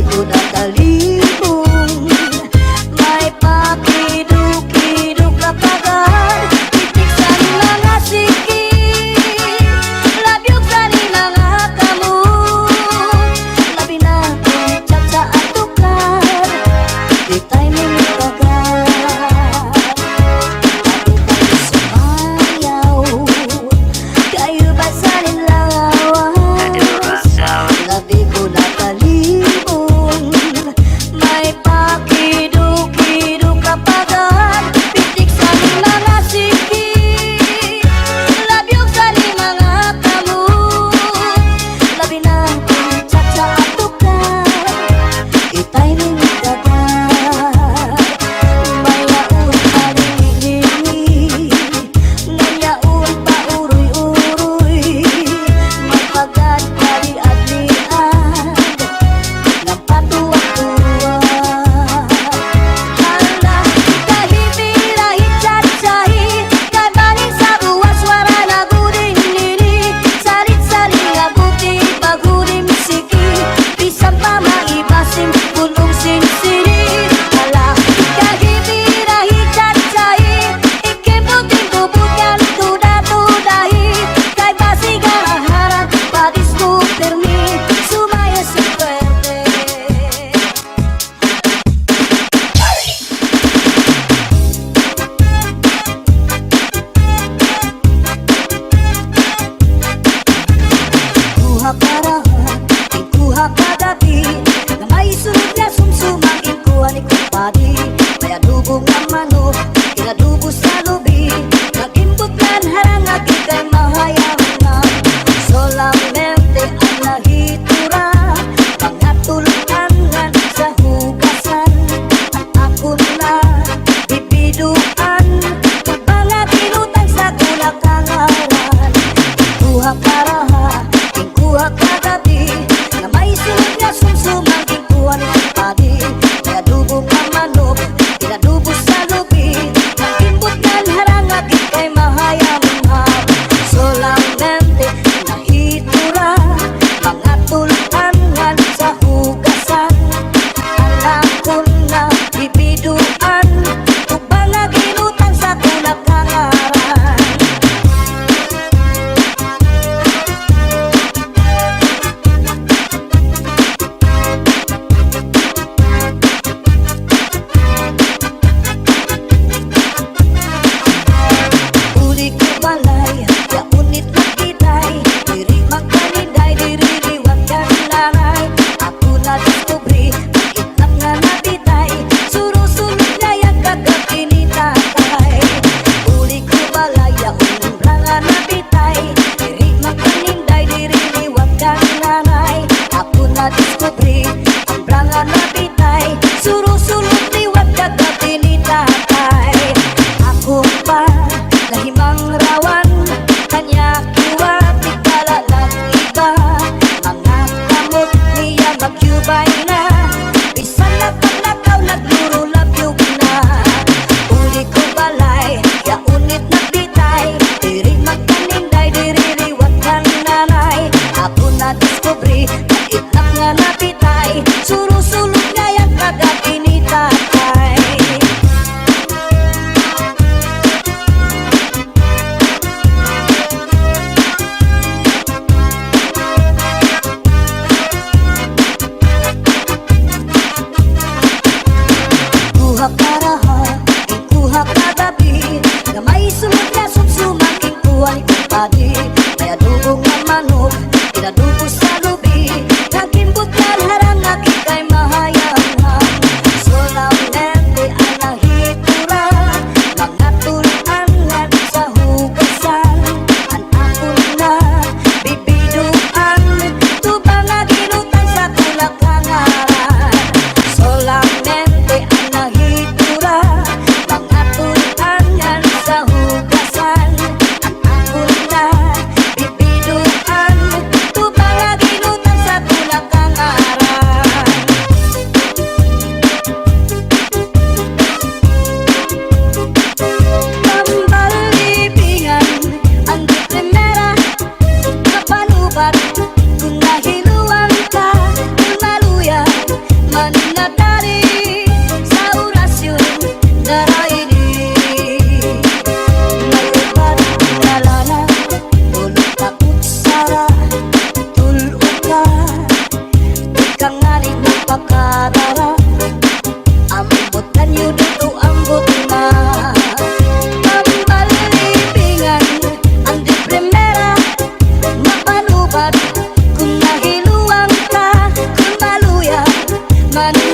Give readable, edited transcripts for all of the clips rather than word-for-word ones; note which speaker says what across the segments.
Speaker 1: ko nakalibong. May pakiduk-iduk na pagad, titik sa ni mga sikit, labyog sa ni mga kamot. Labi na kong chat sa atukar, di tayo mimipagad. Labi tayo sumayaw, kayo ba sa nilawan? Labi ko nakalibong,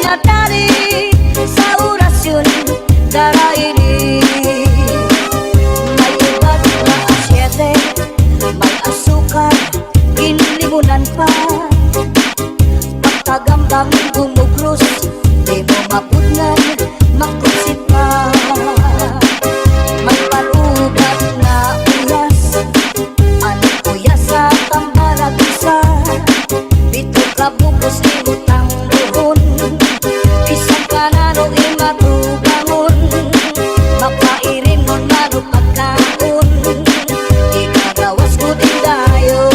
Speaker 1: matari sa orasyon daraili. May ubat na asyete, may asukar, ginlimunan pa. Pagkagambangin gumugros, di mo mapudnan, makusit pa. May palugat na uyas, ano uyas sa tambalag isa. Bito ka bukos ibutang buhon, isang kanano imatugangon. Makairin nun mano pagkaon, ikagawas ko din dayon.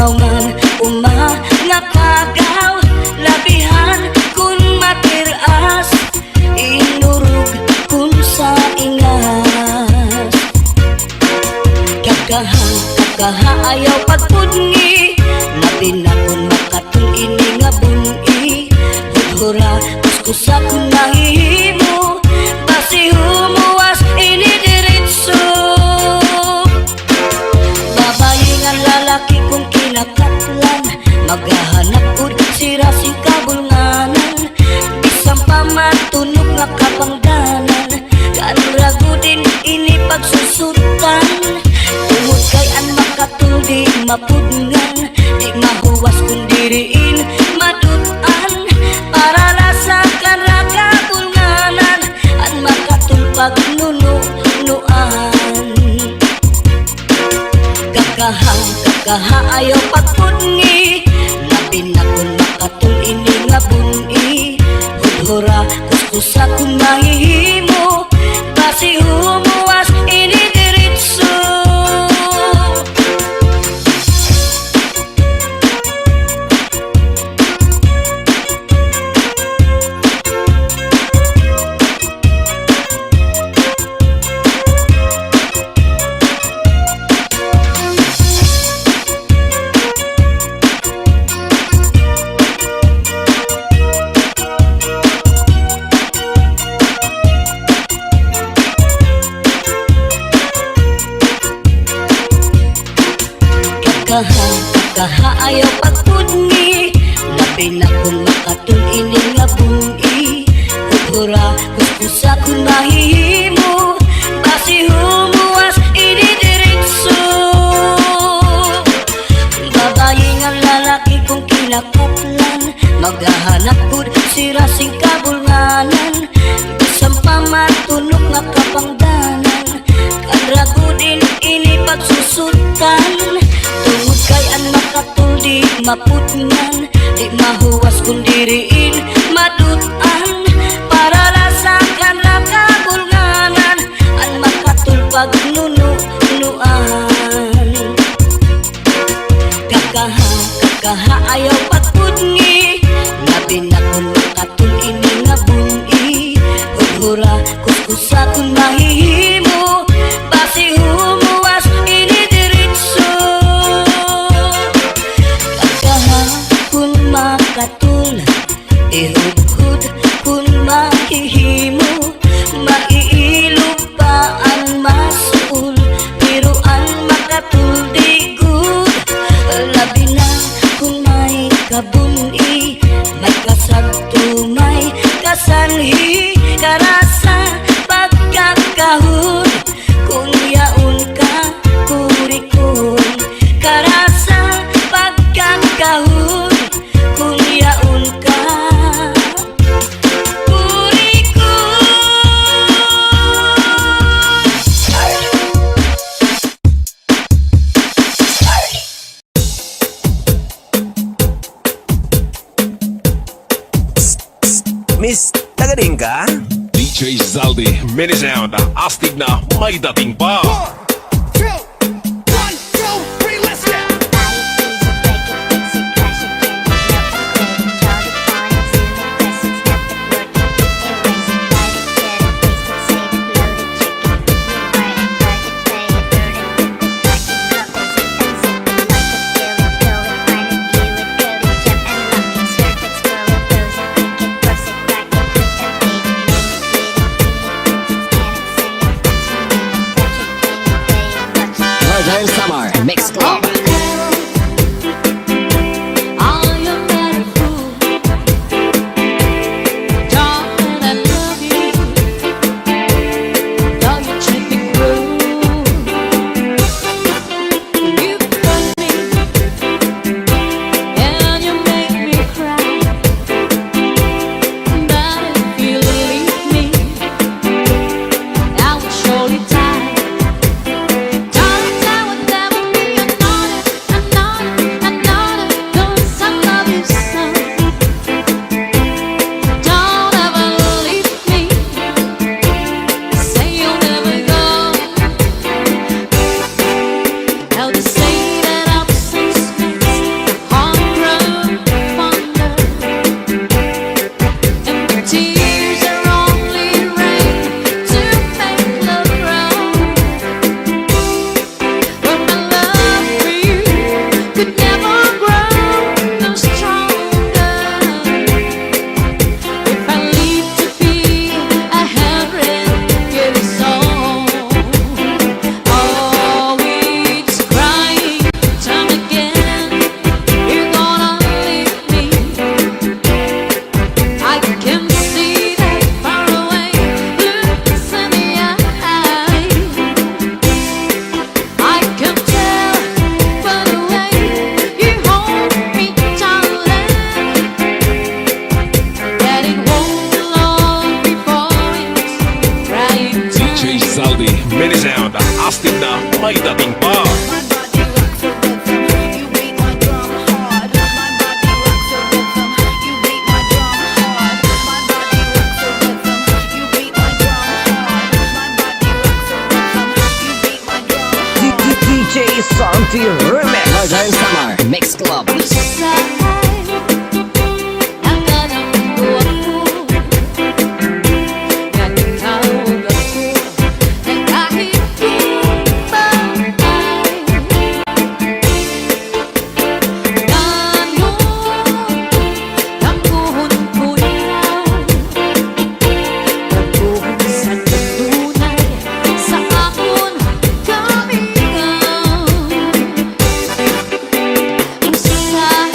Speaker 1: ikaw man umangakagaw, labihan kun matiras, inurog kun sa ingas. Kakaha ayaw pagpudngi, labi na kun makatul ini nga bungi. Hudhura kuskusa kun nahihimo, basi humuwas ini diritso. Babayi nga lalaki kung kinakatlan, maghahanap ud sira si kabulnganan. Bisang pamatunog nga kapangdanan, kanrago din ini pagsusutan. Tungod kay an makatuldi mapudngan, di mahuwas kung diriin madutan. Para lasa kanra kabulnganan, an makatulpag nunuan. Kakaha ayaw pagpudngi, labi na kun makatul ini nga bungi. Hudhura kuskusa kun mahihimo, basi humuwas ini diritso. Kakaha ayaw pagpudngi, labi na kun makatul ini nga bungi. Hudhura kuskusa kun mahihimo, basi humuwas ini diritso. Babayi nga lalaki kung kinakatlan, maghahanap pud sira sing kabulnganan. Bisang pamatunog nga kapangdanan, kanrago din ini pagsusutan. Tungod kay an makatuldi mapudngan, di mahuwas kung diriin madutan. Para lasa kanra kabulnganan, an makatulpag nunuan. Kakaha ayaw pagpudngi, labi na kun makatul ini nga bungi. Hudhura kuskusa kun mahihimo, basi humuwas ini diritso. Kun makatul, ihudhud kun mahihimo, maiilupaan masul, biruan makatul digud. Labi na kung may kabuni, may kasagto, may kasanhi, karasa pagkakahud, kung yaon ka kurikon. Karasa pagkakahud, kung yaon ka kurikon.
Speaker 2: Miss, tagaling ka?
Speaker 3: DJ Zaldi, mini sound, astig na may dating pa.
Speaker 4: 1, 2, 3, let's go!
Speaker 1: usahay nakananggo ako natawag ako ng kahit kumbay Nano Tangkuhon ko ikaw Tangkuhon sa tunay Sa akon kamingaw Usahay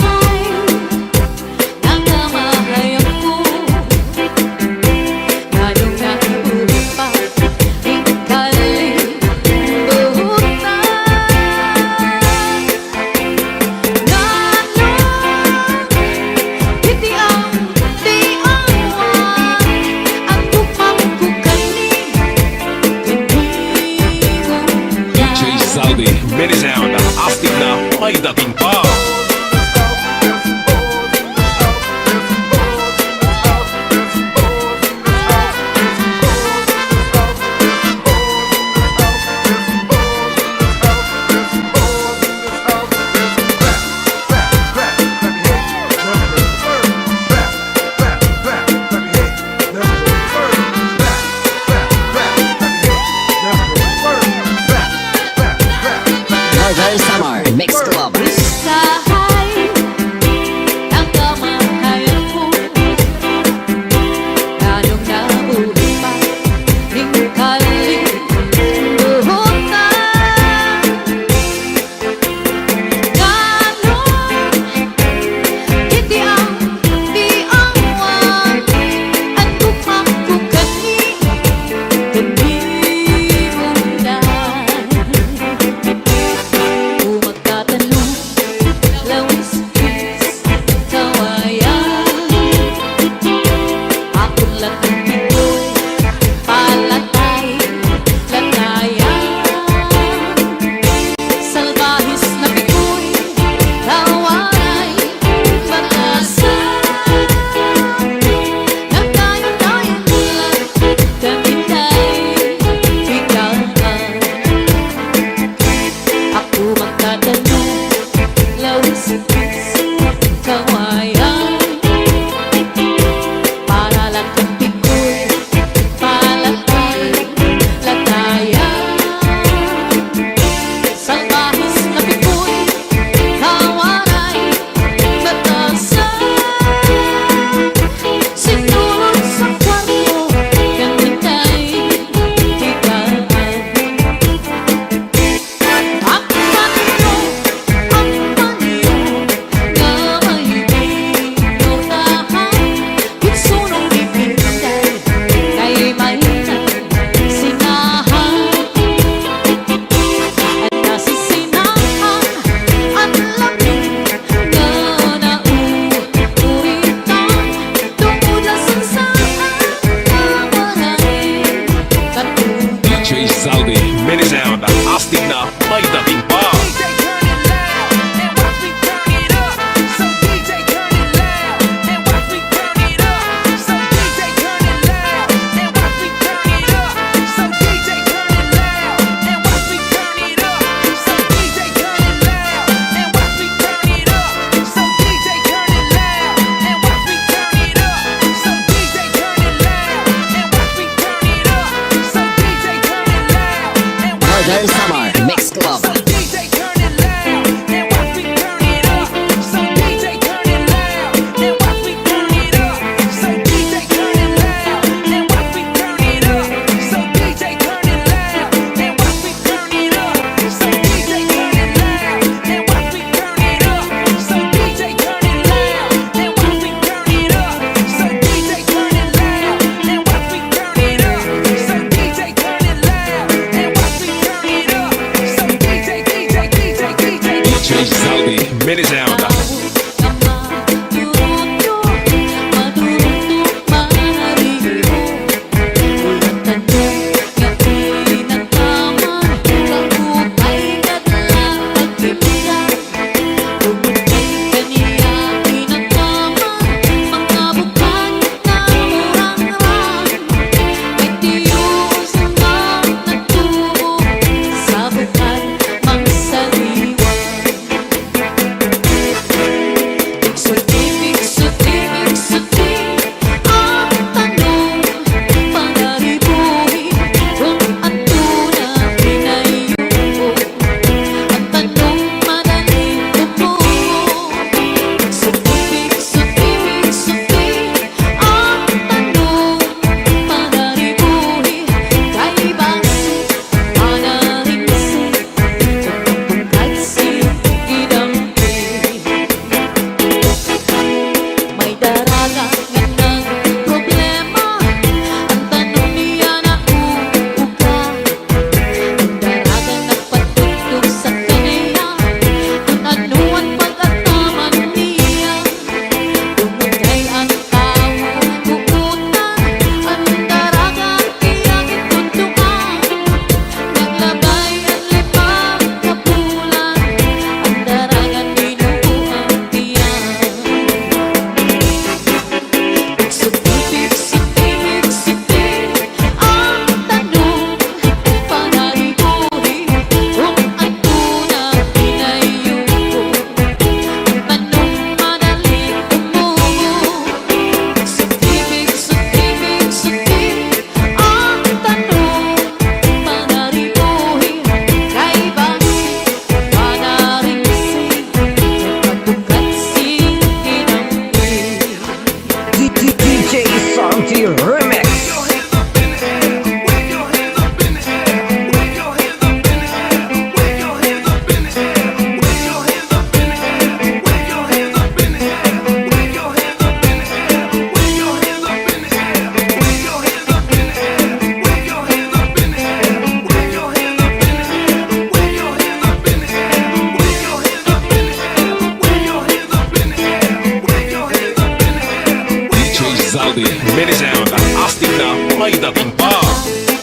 Speaker 3: Zaldi, minisound, astig na may dating pa.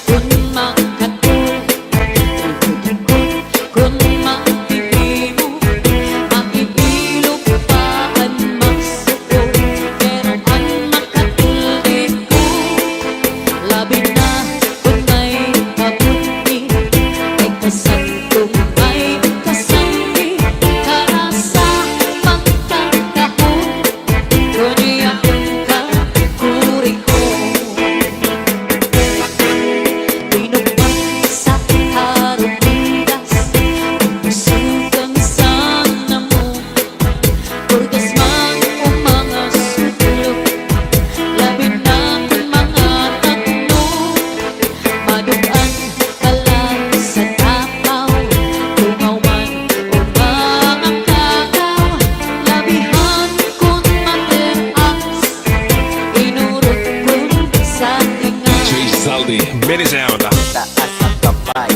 Speaker 5: Kung makatulog, kung makikimo, makikilog pa ang magsuko. Pero ang makatulog ko, labi na kung may kabuti. Ay kasantong may kasambi, para sa pagkakahon. Kundi akong kakuri ko. Pinupang sa harupidas, pusukan sana mo. Purgas man o mga sutlog, labi na kung mga tatlo. Madugaan pala sa tapaw, tungaw man o mga kakaw. Labihan kung mateas, inurot kung sa tinga.
Speaker 3: Jay Zaldi, minisound.
Speaker 6: Taas ang kamay,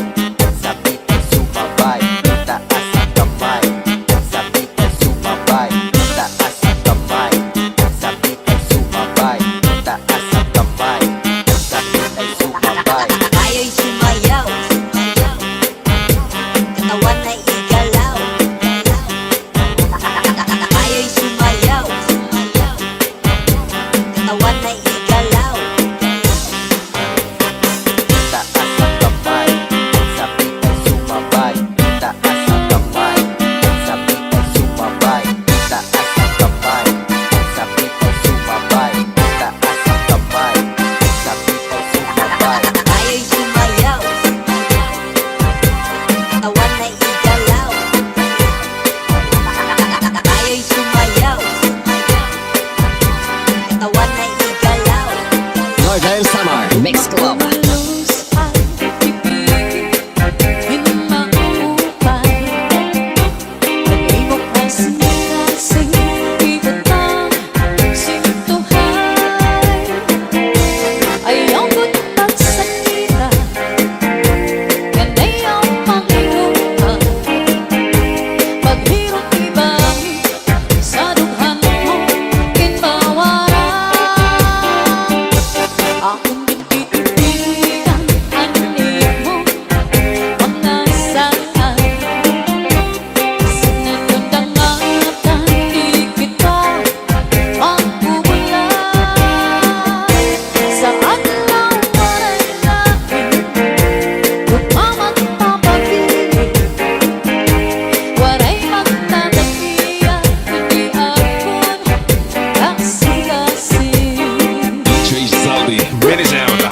Speaker 6: sabik ay sumabay. Taas ang kamay, sabik ay sumabay. Taas ang kamay, sabik ay sumabay. Taas ang kamay, sabik ay sumabay.
Speaker 1: Tayo'y sumayaw, katawan ay igalaw. Tayo'y sumayaw, katawan ay igalaw.
Speaker 6: Taas ang kamay, sabik ay sumabay. Taas ang kamay, sabik ay sumabay. Taas ang kamay, sabik ay sumabay. Taas ang kamay, sabik ay sumabay.
Speaker 1: Tayo'y sumayaw, katawan ay igalaw. Tayo'y sumayaw, katawan ay igalaw.
Speaker 2: Northern Summer Mix Club.
Speaker 5: Luz ay ibigin, hindi maupay. Nag-ibok ay sinikasing, ibot ang sintuhay. Ayaw ko't pagsakita, yan ay ang panghirupan. Paghirot ibangin, sa dughan mo kinbawaran. Akong ginpipilitan, anin mo mga saan. Sinagandangatan, di kita makubulan. Sa adlaw mananahin, lumamat papagili. Waray magtatakiyan, hindi akon kasikasing.
Speaker 3: Jay Zaldi, minisound.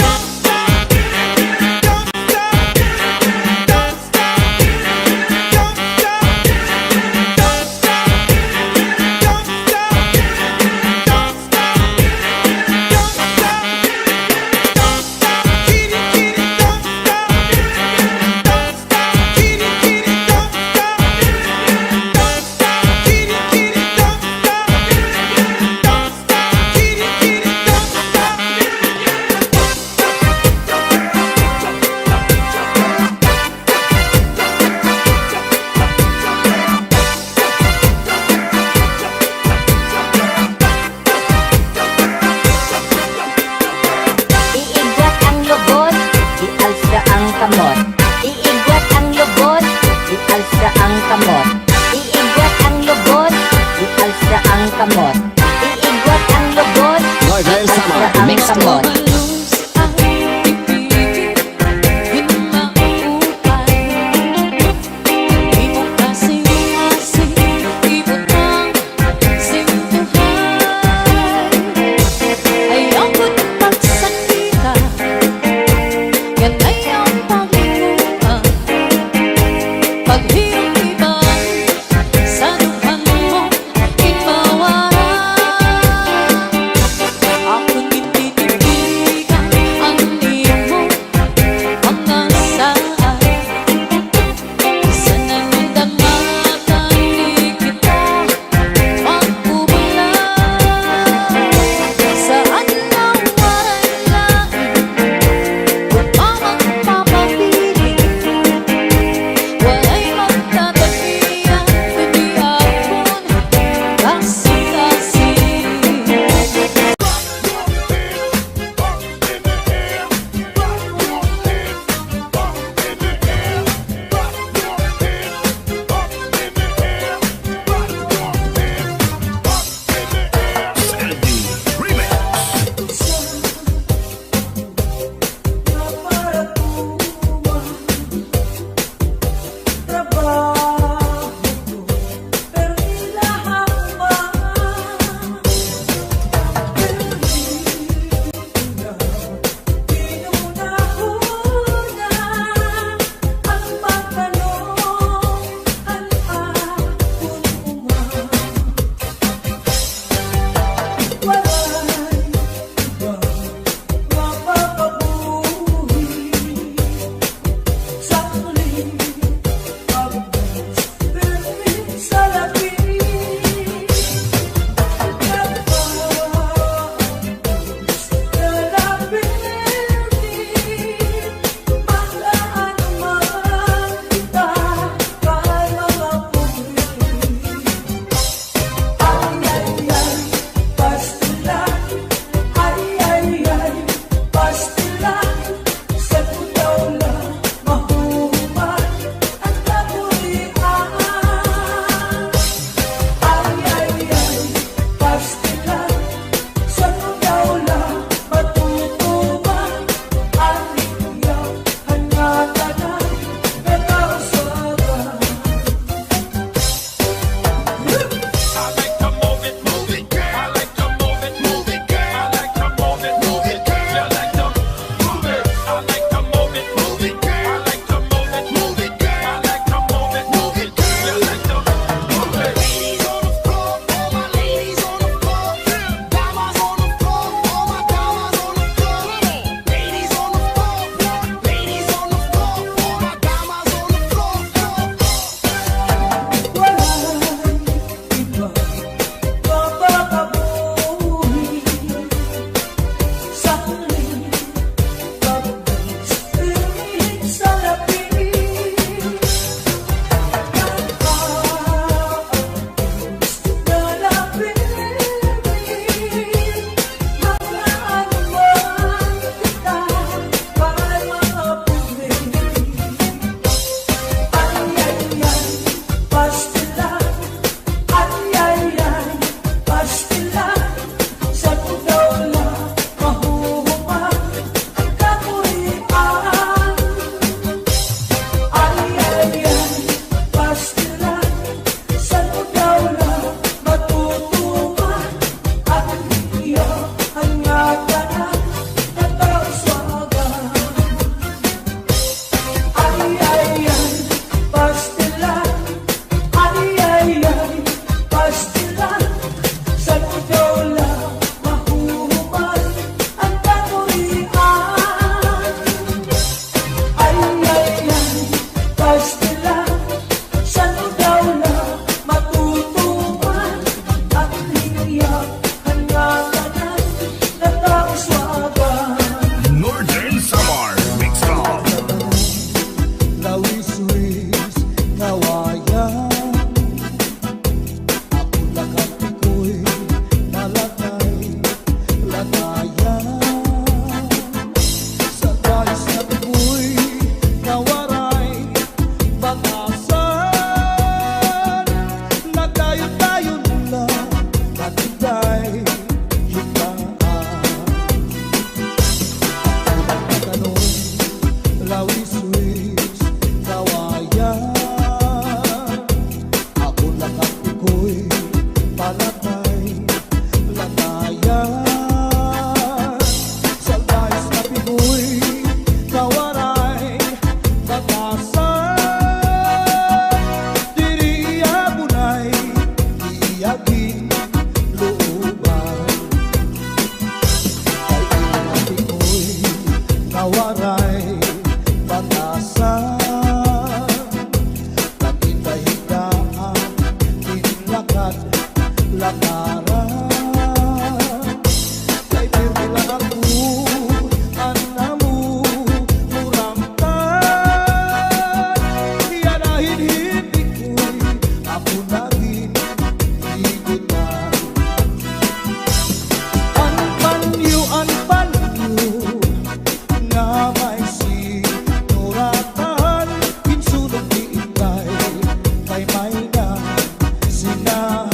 Speaker 1: Iigwat ang lubot, ialsa ang kamot. Iigwat ang lubot, ialsa ang kamot. Iigwat ang lubot, ialsa ang kamot. Iigwat ang lubot,
Speaker 2: Northern
Speaker 1: ialsa
Speaker 2: Summer
Speaker 1: ang
Speaker 2: Mix Club.
Speaker 1: kamot.
Speaker 5: Luz ay ibigin, hindi maupay. Di mo kasing-asing, ibot ang sintuhay. Ayaw ko't pagsakita, yan ay ang panghirupan. Paghirot ibangin, sa dughan mo kinbawaran.
Speaker 3: Northern Samar Mix Club.
Speaker 7: Lawis-wis, kawayan. Ako lakad ko'y lagayan. Sa guys na ko'y nawaray batasan. Nagdayo-dayo nila, nagday hitaan. Tanong, lawis-wis, kawayan. Ako lakad ko'y palatay, lagayan. Sa guys na piko'y kawaray batasan. Diri abunay, iaging looban. Kay inati ko'y kawaray batasan. Nagitahigaan, tinlakad, lakaran. Kay pirmi lang ako, anamu, muramtan. Iyanahin hindi ko'y ako naging igutan. Anpanyo nga may sinuratan. Kinsulong diitay kay may na sinahan.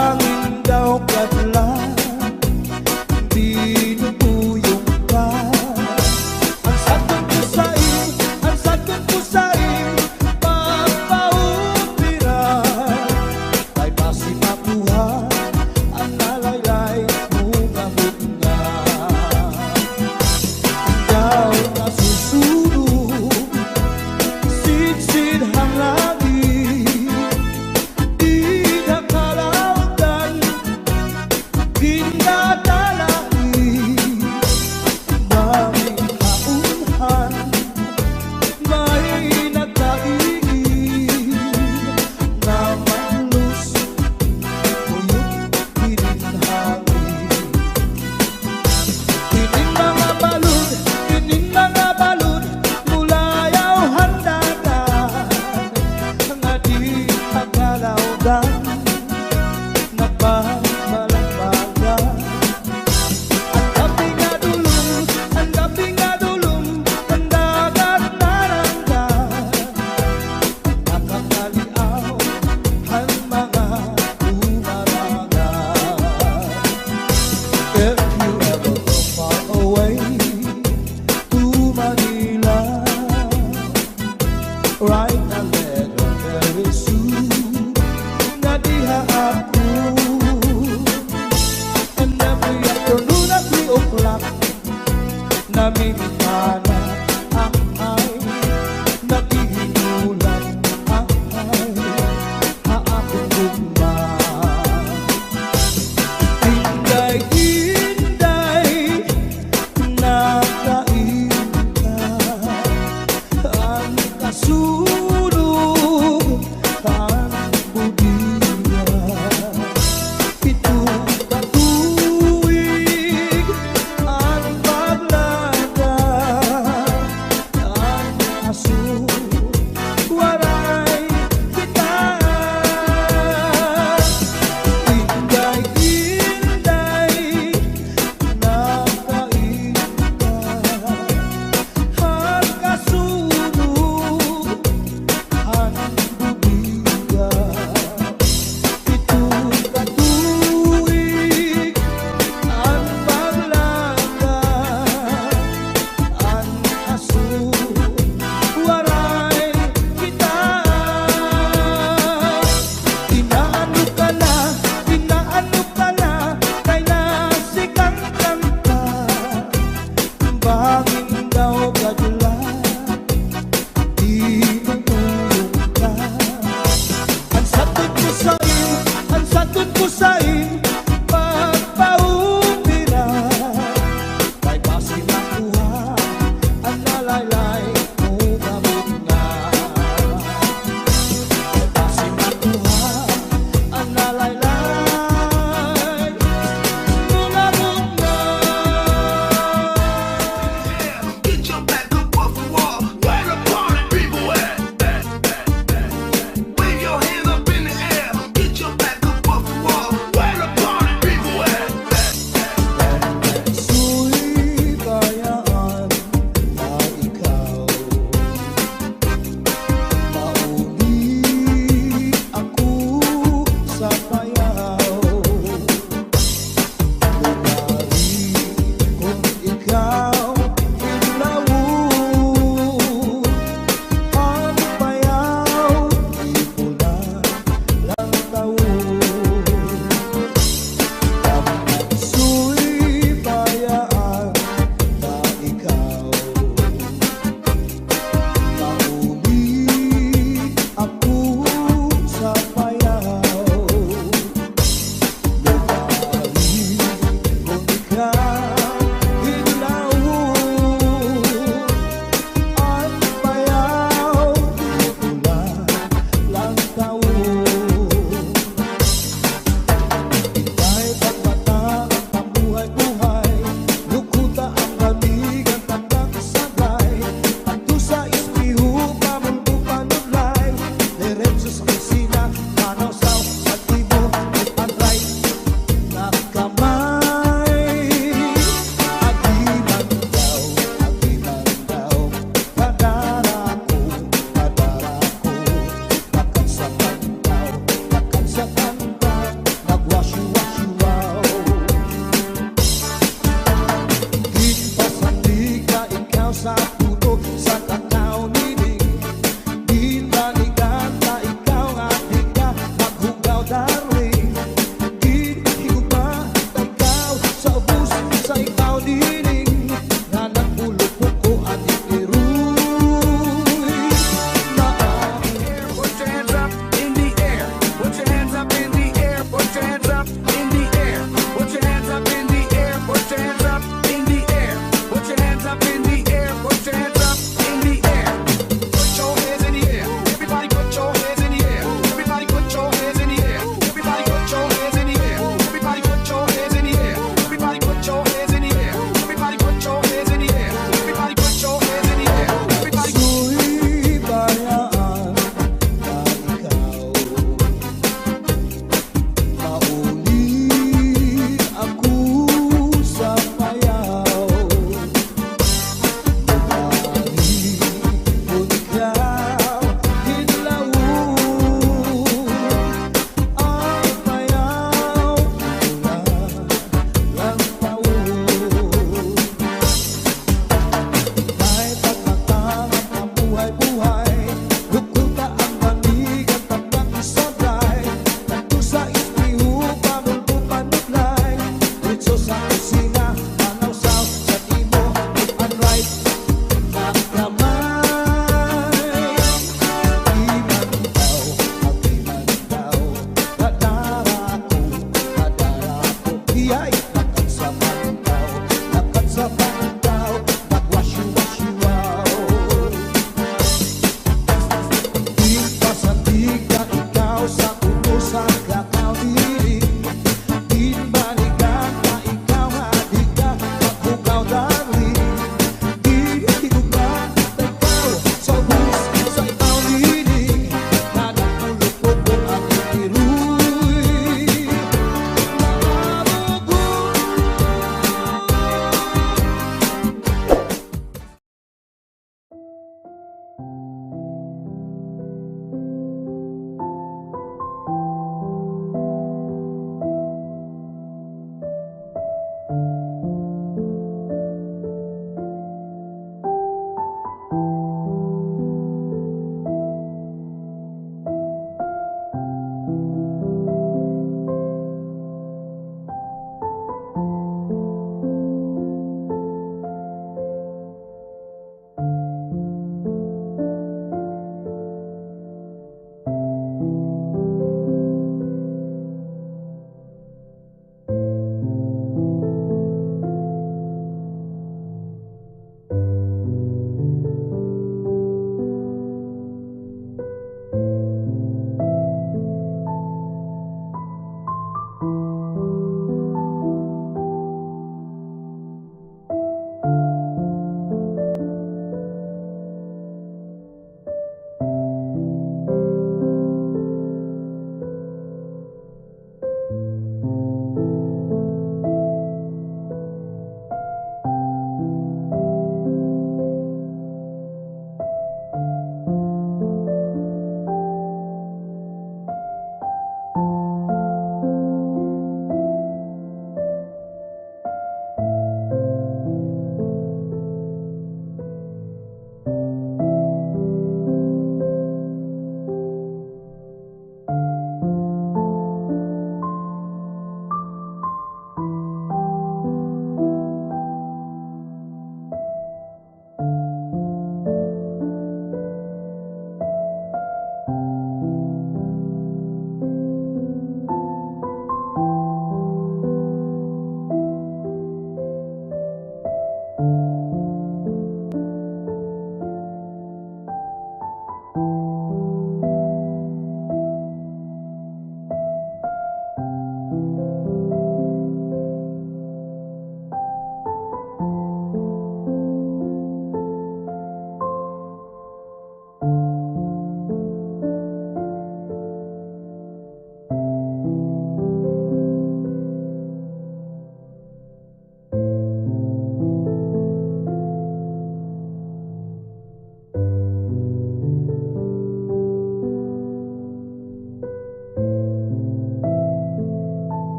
Speaker 7: Bangin daw kadlan, binubuyong ka. Ang sagot ko sa'yo, ang sagot ko sa'yo, pagpaupiran ay basi makuha ang nalaylay bunga-bunga. Ikaw na susunod, sidsid ang langit, di nakalautan, dinadalain. Daming kaunhan, may nagkaigin na manlus, uyok pininhangin. Kining mga balud, kining mga balud, mulayaw handagan, nga di tagalawgan, nagbabalagbagan. Ang gabi nga dulong, ang gabi nga dulong, ang dagat naranggan, nakakaliaw ang mga umarangan. If you ever go far away to Manila, write a letter very soon, na diha ako. And every afternoon at 3 o'clock, namimikana ang ay, naghihinulan ang ay, haakong gugma. Inday, inday, nakain ka, ang kasunod, ang budiya. Pitong katuig, ang paglaga, ang aso, waray kita. Inday, inday, nakain ka, ang kasunod, ang budiya. Pitong katuig, ang paglaga, ang aso, waray kita. Inaano ka na, kay nasikang kanta, bangin daw kadlan, di natulog ka. Ang sagot ko sa'yo, ang sagot ko sa'yo, pagpaupiran kay basi makuha ang nalaylay bunga-bunga. Kay basi makuha ang nalaylay bunga-bunga.
Speaker 4: Get your back up off the wall. Where the party people at? Wave your hands up in the air. Get your back up off the wall. Where the
Speaker 7: ay